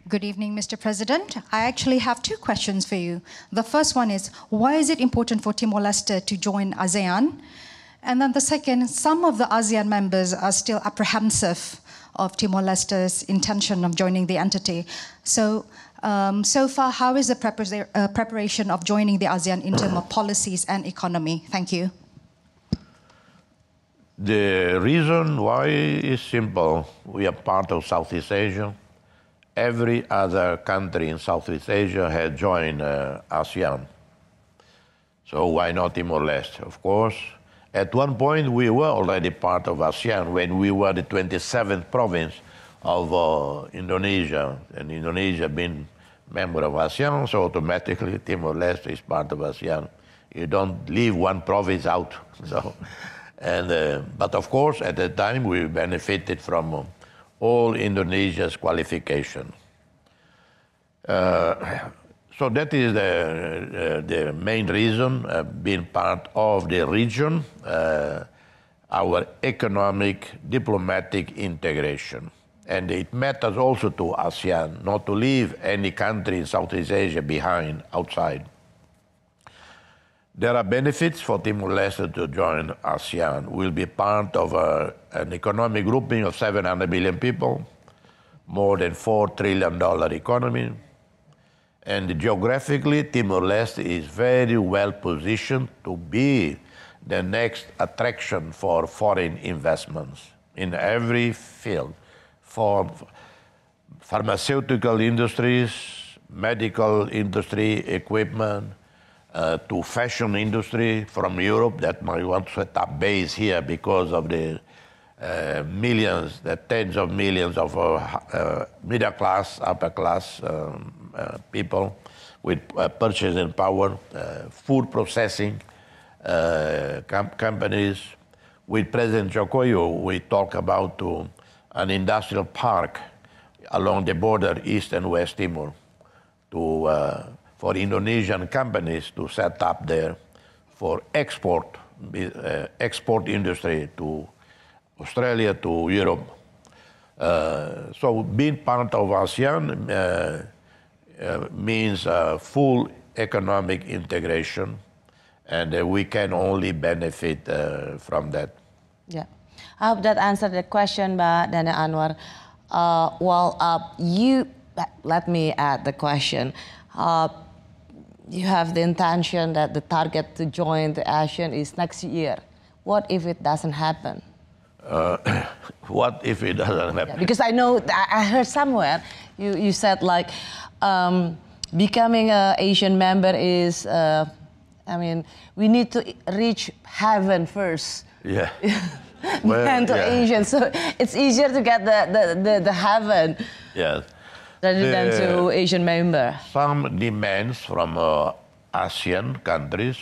Good evening, Mr. President. I actually have two questions for you. The first one is, why is it important for Timor Leste to join ASEAN? And then the second, some of the ASEAN members are still apprehensive of Timor-Leste's intention of joining the entity. So, so far, how is the preparation of joining the ASEAN in terms of policies and economy? Thank you. The reason why is simple. We are part of Southeast Asia. Every other country in Southeast Asia has joined ASEAN. So why not Timor-Leste? Of course, at one point we were already part of ASEAN when we were the 27th province of Indonesia, and Indonesia being member of ASEAN, so automatically Timor-Leste is part of ASEAN. You don't leave one province out. So, but of course, at the time we benefited from all Indonesia's qualification. So that is the main reason, being part of the region, our economic, diplomatic integration. And it matters also to ASEAN not to leave any country in Southeast Asia behind, outside. There are benefits for Timor-Leste to join ASEAN. We'll be part of an economic grouping of 700 million people, more than $4 trillion economy. And geographically, Timor-Leste is very well positioned to be the next attraction for foreign investments in every field, for pharmaceutical industries, medical industry, equipment, to fashion industry from Europe that might want to set up base here because of the millions, the tens of millions of middle class, upper class people with purchasing power, food processing companies. With President Jokowi, we talk about an industrial park along the border, East and West Timor, for Indonesian companies to set up there for export industry to Australia, to Europe. So being part of ASEAN means full economic integration, and we can only benefit from that. Yeah, I hope that answered the question, Mbak Dana Anwar. Let me add the question. You have the intention that the target to join the ASEAN is next year. What if it doesn't happen? What if it doesn't happen? Yeah, because I know, I heard somewhere, you said like, becoming an Asian member is, I mean, we need to reach heaven first. Yeah. Well, then to Asian, so it's easier to get the heaven. Yes. Rather than to Asian member. Some demands from ASEAN countries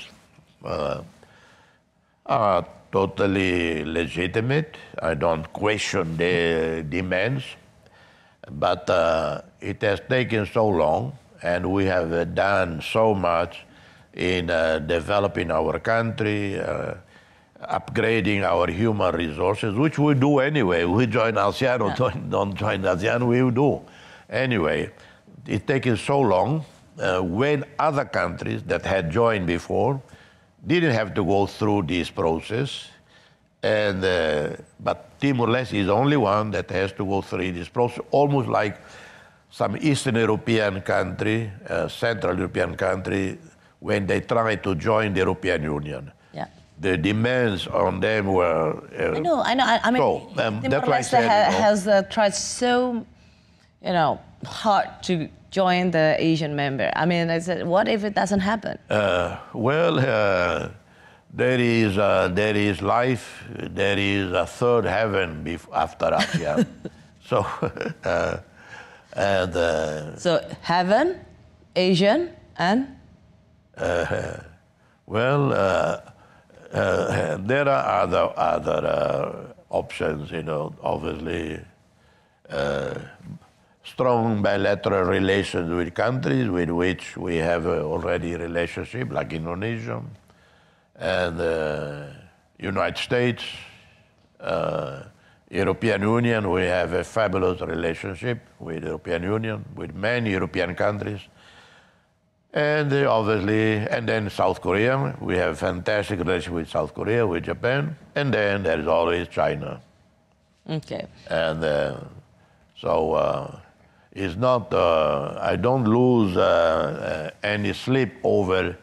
are totally legitimate. I don't question the demands, but it has taken so long, and we have done so much in developing our country, upgrading our human resources, which we do anyway. We join ASEAN or don't join ASEAN, we do. Anyway, it's taken so long when other countries that had joined before didn't have to go through this process, and but Timor-Leste is the only one that has to go through this process, almost like some Eastern European country, Central European country, when they tried to join the European Union. Yeah. The demands on them were... I know. I mean, so, Timor-Leste has tried so, hard to join the Asian member. I mean, I said, what if it doesn't happen? There is life. There is a third heaven after ASEAN. So, so heaven, Asian, and there are other options. Obviously. Strong bilateral relations with countries with which we have already a relationship, like Indonesia and United States, European Union, we have a fabulous relationship with the European Union, with many European countries. And obviously, and then South Korea, we have fantastic relationship with South Korea, with Japan, and then there is always China. Okay. And so it's not, I don't lose any sleep over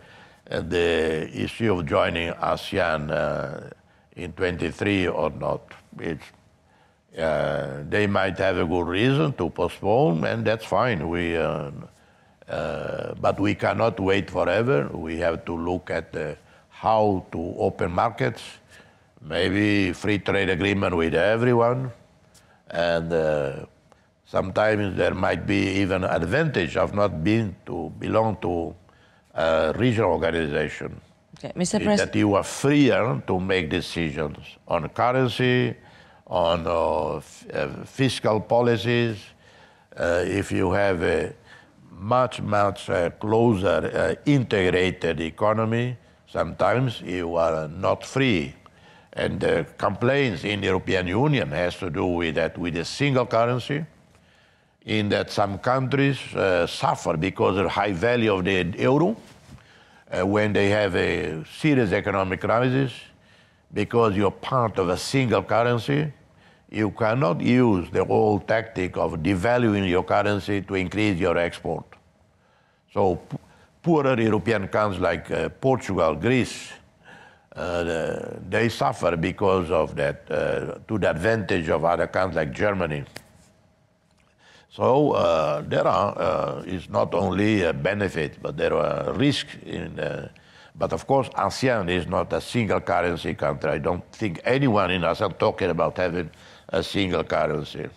the issue of joining ASEAN in 23 or not. It's, they might have a good reason to postpone, and that's fine. But we cannot wait forever. We have to look at how to open markets, maybe free trade agreement with everyone, and sometimes there might be even advantage of not being to belong to a regional organization. Okay, Mr. President. That you are freer to make decisions on currency, on fiscal policies. If you have a much closer integrated economy, sometimes you are not free. And the complaints in the European Union has to do with that, with a single currency, in that some countries suffer because of the high value of the euro when they have a serious economic crisis. Because you're part of a single currency, you cannot use the old tactic of devaluing your currency to increase your export. So poorer European countries like Portugal, Greece, they suffer because of that, to the advantage of other countries like Germany. So there are, it's not only a benefit, but there are risks in, but of course ASEAN is not a single currency country. I don't think anyone in ASEAN talking about having a single currency.